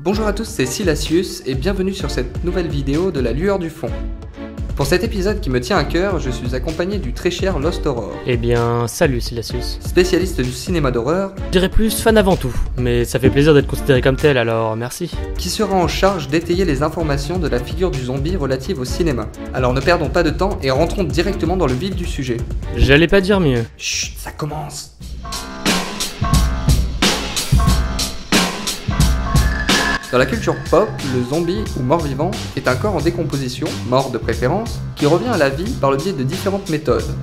Bonjour à tous, c'est Silacius et bienvenue sur cette nouvelle vidéo de la lueur du fond. Pour cet épisode qui me tient à cœur, je suis accompagné du très cher Lost Horror. Eh bien, salut Silacius. Spécialiste du cinéma d'horreur. Je dirais plus fan avant tout, mais ça fait plaisir d'être considéré comme tel, alors merci. Qui sera en charge d'étayer les informations de la figure du zombie relative au cinéma. Alors ne perdons pas de temps et rentrons directement dans le vif du sujet. J'allais pas dire mieux. Chut, ça commence. Dans la culture pop, le zombie ou mort-vivant est un corps en décomposition, mort de préférence, qui revient à la vie par le biais de différentes méthodes.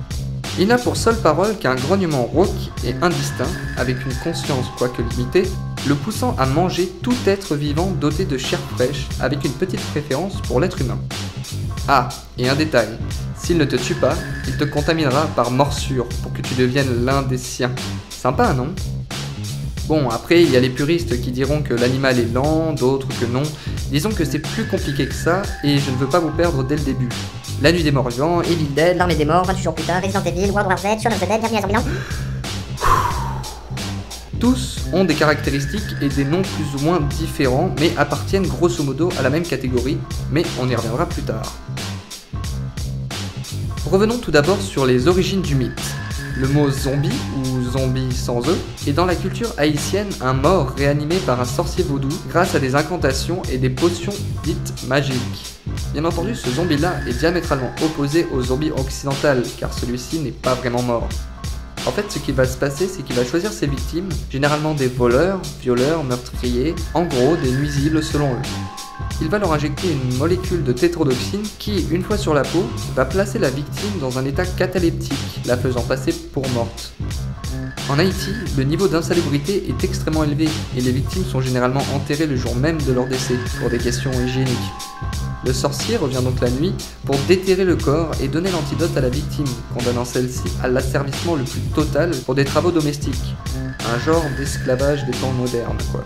Il n'a pour seule parole qu'un grognement rauque et indistinct, avec une conscience quoique limitée, le poussant à manger tout être vivant doté de chair fraîche, avec une petite préférence pour l'être humain. Ah, et un détail, s'il ne te tue pas, il te contaminera par morsure pour que tu deviennes l'un des siens. Sympa, non ? Bon, après, il y a les puristes qui diront que l'animal est lent, d'autres que non. Disons que c'est plus compliqué que ça, et je ne veux pas vous perdre dès le début. La nuit des morts vivants, Evil Dead, L'Armée des morts, 28 jours plus tard, Resident Evil, World War Z, Shaun of the Dead, Bienvenue à Zombieland. tous ont des caractéristiques et des noms plus ou moins différents, mais appartiennent grosso modo à la même catégorie, mais on y reviendra plus tard. Revenons tout d'abord sur les origines du mythe. Le mot zombie, ou zombie sans eux, est dans la culture haïtienne un mort réanimé par un sorcier vaudou grâce à des incantations et des potions dites magiques. Bien entendu, ce zombie-là est diamétralement opposé au zombie occidental, car celui-ci n'est pas vraiment mort. En fait, ce qui va se passer, c'est qu'il va choisir ses victimes, généralement des voleurs, violeurs, meurtriers, en gros des nuisibles selon eux. Il va leur injecter une molécule de tétrodoxine qui, une fois sur la peau, va placer la victime dans un état cataleptique, la faisant passer pour morte. En Haïti, le niveau d'insalubrité est extrêmement élevé et les victimes sont généralement enterrées le jour même de leur décès, pour des questions hygiéniques. Le sorcier revient donc la nuit pour déterrer le corps et donner l'antidote à la victime, condamnant celle-ci à l'asservissement le plus total pour des travaux domestiques. Un genre d'esclavage des temps modernes, quoi.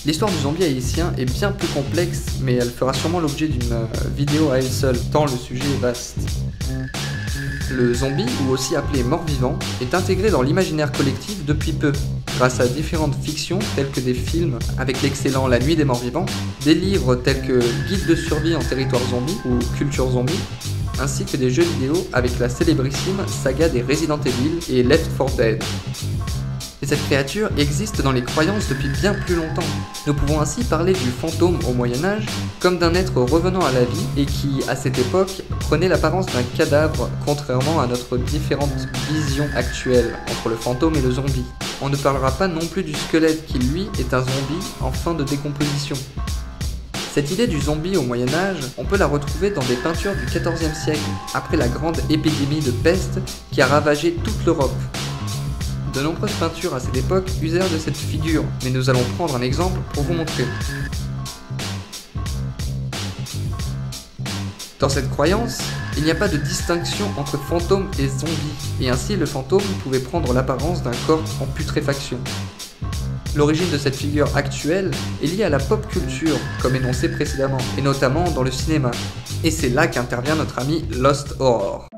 L'histoire du zombie haïtien est bien plus complexe, mais elle fera sûrement l'objet d'une vidéo à elle seule, tant le sujet est vaste. Le zombie, ou aussi appelé mort-vivant, est intégré dans l'imaginaire collectif depuis peu, grâce à différentes fictions telles que des films avec l'excellent La Nuit des Morts-Vivants, des livres tels que Guide de survie en territoire zombie ou Culture zombie, ainsi que des jeux vidéo avec la célébrissime saga des Resident Evil et Left 4 Dead. Et cette créature existe dans les croyances depuis bien plus longtemps. Nous pouvons ainsi parler du fantôme au Moyen-Âge comme d'un être revenant à la vie et qui, à cette époque, prenait l'apparence d'un cadavre, contrairement à notre différente vision actuelle entre le fantôme et le zombie. On ne parlera pas non plus du squelette qui, lui, est un zombie en fin de décomposition. Cette idée du zombie au Moyen-Âge, on peut la retrouver dans des peintures du XIVe siècle, après la grande épidémie de peste qui a ravagé toute l'Europe. De nombreuses peintures à cette époque usèrent de cette figure, mais nous allons prendre un exemple pour vous montrer. Dans cette croyance, il n'y a pas de distinction entre fantôme et zombie, et ainsi le fantôme pouvait prendre l'apparence d'un corps en putréfaction. L'origine de cette figure actuelle est liée à la pop culture, comme énoncé précédemment, et notamment dans le cinéma. Et c'est là qu'intervient notre ami Lost Horror.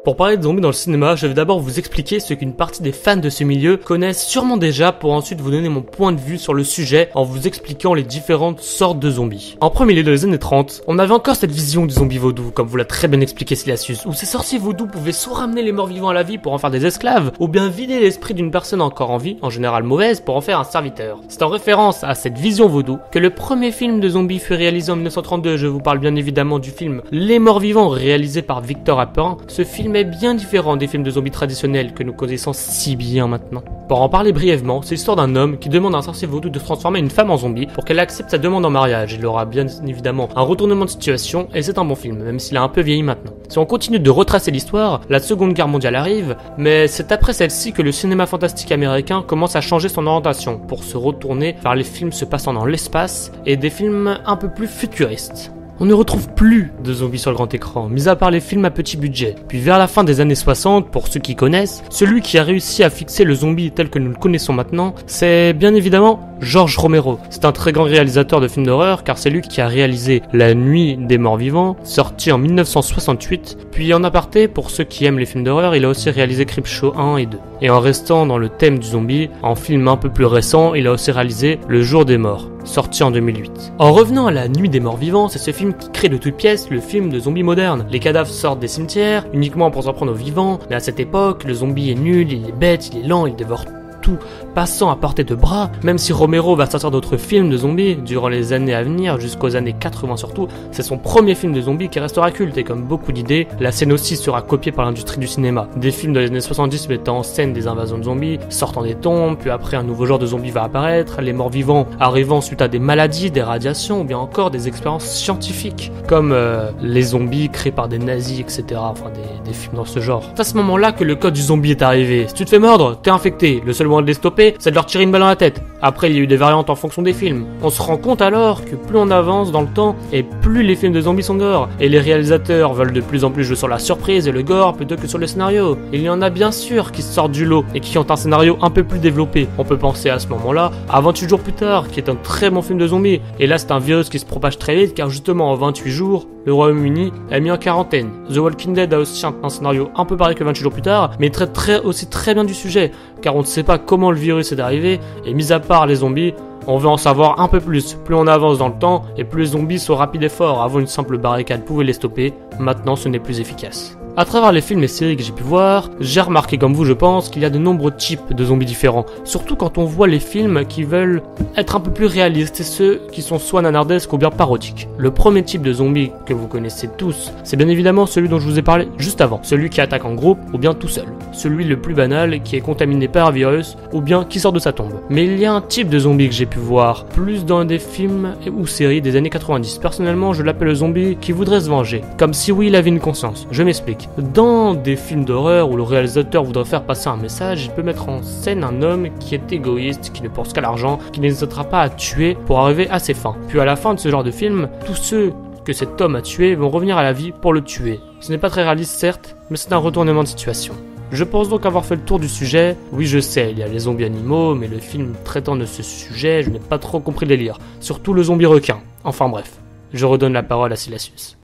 Pour parler de zombies dans le cinéma, je vais d'abord vous expliquer ce qu'une partie des fans de ce milieu connaissent sûrement déjà pour ensuite vous donner mon point de vue sur le sujet en vous expliquant les différentes sortes de zombies. En premier lieu, dans les années 30, on avait encore cette vision du zombie vaudou, comme vous l'a très bien expliqué Silacius, où ces sorciers vaudous pouvaient soit ramener les morts vivants à la vie pour en faire des esclaves, ou bien vider l'esprit d'une personne encore en vie, en général mauvaise, pour en faire un serviteur. C'est en référence à cette vision vaudou que le premier film de zombies fut réalisé en 1932, je vous parle bien évidemment du film Les Morts Vivants, réalisé par Victor Appin. Ce film est bien différent des films de zombies traditionnels que nous connaissons si bien maintenant. Pour en parler brièvement, c'est l'histoire d'un homme qui demande à un sorcier vaudou de transformer une femme en zombie pour qu'elle accepte sa demande en mariage. Il aura bien évidemment un retournement de situation et c'est un bon film, même s'il a un peu vieilli maintenant. Si on continue de retracer l'histoire, la Seconde Guerre mondiale arrive, mais c'est après celle-ci que le cinéma fantastique américain commence à changer son orientation pour se retourner vers les films se passant dans l'espace et des films un peu plus futuristes. on ne retrouve plus de zombies sur le grand écran, mis à part les films à petit budget. Puis vers la fin des années 60, pour ceux qui connaissent, celui qui a réussi à fixer le zombie tel que nous le connaissons maintenant, c'est bien évidemment George Romero. C'est un très grand réalisateur de films d'horreur car c'est lui qui a réalisé La Nuit des Morts Vivants, sorti en 1968. Puis en aparté, pour ceux qui aiment les films d'horreur, il a aussi réalisé Creepshow 1 et 2. Et en restant dans le thème du zombie, en film un peu plus récent, il a aussi réalisé Le Jour des Morts, sorti en 2008. En revenant à La Nuit des Morts Vivants, c'est ce film qui crée de toutes pièces le film de zombies moderne. Les cadavres sortent des cimetières, uniquement pour s'en prendre aux vivants, mais à cette époque, le zombie est nul, il est bête, il est lent, il dévore tout, passant à portée de bras. Même si Romero va sortir d'autres films de zombies durant les années à venir, jusqu'aux années 80 surtout, c'est son premier film de zombies qui restera culte et comme beaucoup d'idées, la scène aussi sera copiée par l'industrie du cinéma. Des films de les années 70 mettant en scène des invasions de zombies, sortant des tombes, puis après un nouveau genre de zombies va apparaître, les morts vivants arrivant suite à des maladies, des radiations ou bien encore des expériences scientifiques comme les zombies créés par des nazis, etc. Enfin des films dans ce genre. C'est à ce moment-là que le code du zombie est arrivé. Si tu te fais mordre, t'es infecté. Le seul moyen de les stopper, c'est de leur tirer une balle dans la tête. Après, il y a eu des variantes en fonction des films. On se rend compte alors que plus on avance dans le temps et plus les films de zombies sont gore. Et les réalisateurs veulent de plus en plus jouer sur la surprise et le gore plutôt que sur le scénario. Il y en a bien sûr qui sortent du lot et qui ont un scénario un peu plus développé. On peut penser à ce moment-là à 28 jours plus tard, qui est un très bon film de zombies. Et là, c'est un virus qui se propage très vite car justement en 28 jours, le Royaume-Uni est mis en quarantaine. The Walking Dead a aussi un scénario un peu pareil que 28 jours plus tard, mais traite aussi très bien du sujet, car on ne sait pas comment le virus est arrivé, et mis à part les zombies, on veut en savoir un peu plus. Plus on avance dans le temps, et plus les zombies sont rapides et forts. Avant, une simple barricade pouvait les stopper, maintenant ce n'est plus efficace. À travers les films et séries que j'ai pu voir, j'ai remarqué comme vous je pense qu'il y a de nombreux types de zombies différents, surtout quand on voit les films qui veulent être un peu plus réalistes et ceux qui sont soit nanardesques ou bien parodiques. Le premier type de zombie que vous connaissez tous, c'est bien évidemment celui dont je vous ai parlé juste avant, celui qui attaque en groupe ou bien tout seul, celui le plus banal qui est contaminé par un virus ou bien qui sort de sa tombe. Mais il y a un type de zombie que j'ai pu voir plus dans des films ou séries des années 90. Personnellement, je l'appelle le zombie qui voudrait se venger, comme si oui il avait une conscience. Je m'explique. Dans des films d'horreur où le réalisateur voudrait faire passer un message, il peut mettre en scène un homme qui est égoïste, qui ne pense qu'à l'argent, qui n'hésitera pas à tuer pour arriver à ses fins. Puis à la fin de ce genre de film, tous ceux que cet homme a tué vont revenir à la vie pour le tuer. Ce n'est pas très réaliste certes, mais c'est un retournement de situation. Je pense donc avoir fait le tour du sujet. Oui, je sais, il y a les zombies animaux, mais le film traitant de ce sujet, je n'ai pas trop compris le délire. Surtout le zombie requin. Enfin bref, je redonne la parole à Silacius.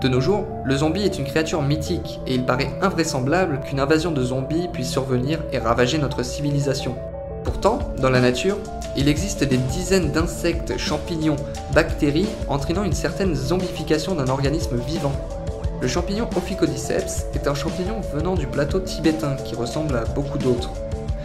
De nos jours, le zombie est une créature mythique et il paraît invraisemblable qu'une invasion de zombies puisse survenir et ravager notre civilisation. Pourtant, dans la nature, il existe des dizaines d'insectes, champignons, bactéries entraînant une certaine zombification d'un organisme vivant. Le champignon Ophicodyceps est un champignon venant du plateau tibétain qui ressemble à beaucoup d'autres.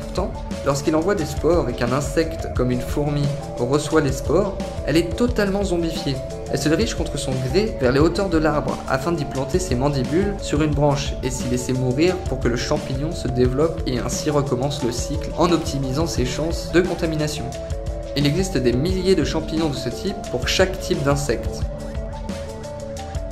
Pourtant, lorsqu'il envoie des spores et qu'un insecte, comme une fourmi, reçoit les spores, elle est totalement zombifiée. Elle se dirige contre son gré vers les hauteurs de l'arbre afin d'y planter ses mandibules sur une branche et s'y laisser mourir pour que le champignon se développe et ainsi recommence le cycle en optimisant ses chances de contamination. Il existe des milliers de champignons de ce type pour chaque type d'insecte.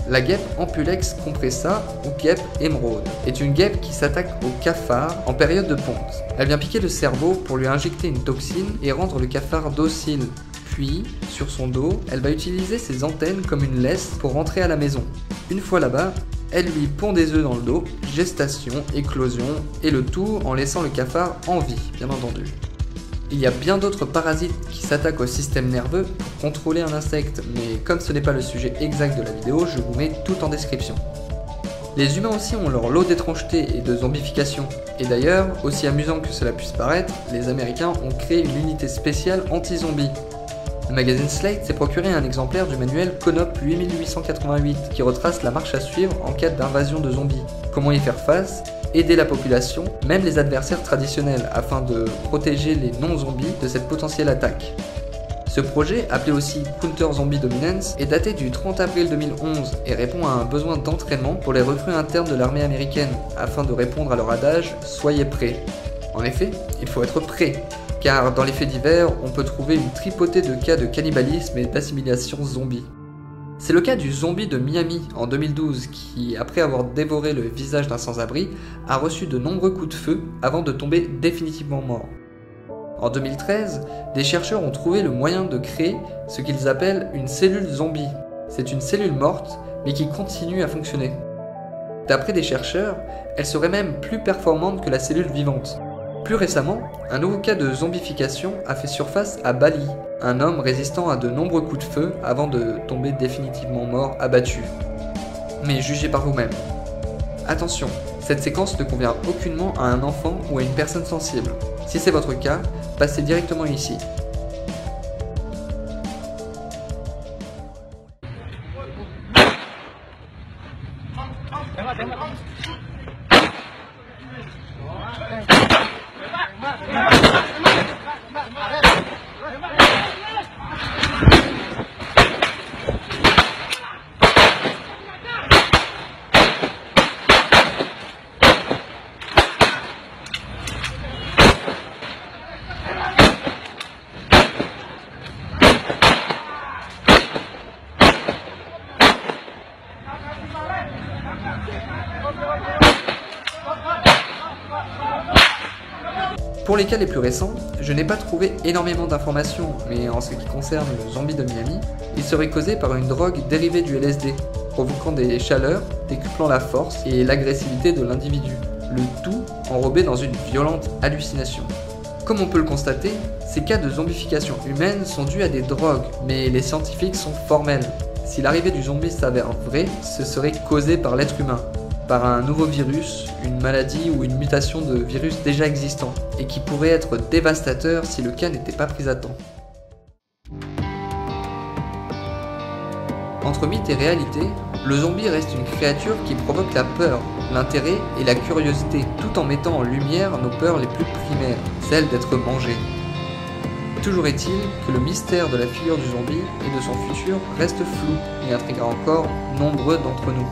La guêpe Ampulex compressa ou guêpe émeraude est une guêpe qui s'attaque au cafard en période de ponte. Elle vient piquer le cerveau pour lui injecter une toxine et rendre le cafard docile. Puis, sur son dos, elle va utiliser ses antennes comme une laisse pour rentrer à la maison. Une fois là-bas, elle lui pond des œufs dans le dos, gestation, éclosion, et le tout en laissant le cafard en vie, bien entendu. Il y a bien d'autres parasites qui s'attaquent au système nerveux pour contrôler un insecte, mais comme ce n'est pas le sujet exact de la vidéo, je vous mets tout en description. Les humains aussi ont leur lot d'étrangeté et de zombification. Et d'ailleurs, aussi amusant que cela puisse paraître, les Américains ont créé une unité spéciale anti-zombie. Le magazine Slate s'est procuré un exemplaire du manuel Conop 8888 qui retrace la marche à suivre en cas d'invasion de zombies. Comment y faire face, aider la population, même les adversaires traditionnels, afin de protéger les non-zombies de cette potentielle attaque. Ce projet, appelé aussi Counter Zombie Dominance, est daté du 30 avril 2011 et répond à un besoin d'entraînement pour les recrues internes de l'armée américaine, afin de répondre à leur adage « Soyez prêts ». En effet, il faut être prêt, car dans les faits divers, on peut trouver une tripotée de cas de cannibalisme et d'assimilation zombie. C'est le cas du zombie de Miami en 2012 qui, après avoir dévoré le visage d'un sans-abri, a reçu de nombreux coups de feu avant de tomber définitivement mort. En 2013, des chercheurs ont trouvé le moyen de créer ce qu'ils appellent une cellule zombie. C'est une cellule morte, mais qui continue à fonctionner. D'après des chercheurs, elle serait même plus performante que la cellule vivante. Plus récemment, un nouveau cas de zombification a fait surface à Bali, un homme résistant à de nombreux coups de feu avant de tomber définitivement mort abattu. Mais jugez par vous-même. Attention, cette séquence ne convient aucunement à un enfant ou à une personne sensible. Si c'est votre cas, passez directement ici. Pour les cas les plus récents, je n'ai pas trouvé énormément d'informations, mais en ce qui concerne le zombie de Miami, il serait causé par une drogue dérivée du LSD, provoquant des chaleurs, décuplant la force et l'agressivité de l'individu, le tout enrobé dans une violente hallucination. Comme on peut le constater, ces cas de zombification humaine sont dus à des drogues, mais les scientifiques sont formels. Si l'arrivée du zombie s'avère vraie, ce serait causé par l'être humain, par un nouveau virus, une maladie ou une mutation de virus déjà existant, et qui pourrait être dévastateur si le cas n'était pas pris à temps. Entre mythe et réalité, le zombie reste une créature qui provoque la peur, l'intérêt et la curiosité, tout en mettant en lumière nos peurs les plus primaires, celles d'être mangé. Toujours est-il que le mystère de la figure du zombie et de son futur reste flou et intriguera encore nombreux d'entre nous.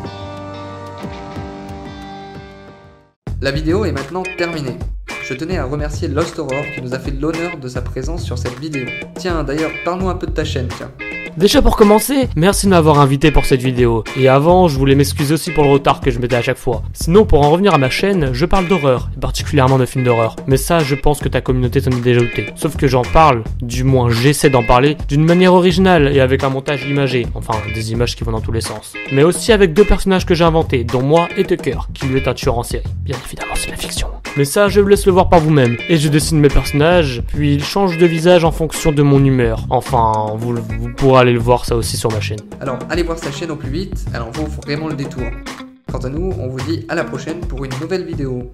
La vidéo est maintenant terminée. Je tenais à remercier Lost Horror qui nous a fait l'honneur de sa présence sur cette vidéo. Tiens, d'ailleurs, parle-nous un peu de ta chaîne, tiens. Déjà pour commencer, merci de m'avoir invité pour cette vidéo. Et avant, je voulais m'excuser aussi pour le retard que je mettais à chaque fois. Sinon, pour en revenir à ma chaîne, je parle d'horreur, et particulièrement de films d'horreur. Mais ça, je pense que ta communauté s'en est déjà doutée. Sauf que j'en parle, du moins j'essaie d'en parler, d'une manière originale et avec un montage imagé. Enfin, des images qui vont dans tous les sens. Mais aussi avec deux personnages que j'ai inventés, dont moi et Tucker, qui lui est un tueur en série. Bien évidemment, c'est la fiction. Mais ça, je vous laisse le voir par vous-même. Et je dessine mes personnages, puis ils changent de visage en fonction de mon humeur. Enfin, vous pourrez aller le voir ça aussi sur ma chaîne. Alors, allez voir sa chaîne au plus vite, elle en vaut vraiment le détour. Quant à nous, on vous dit à la prochaine pour une nouvelle vidéo.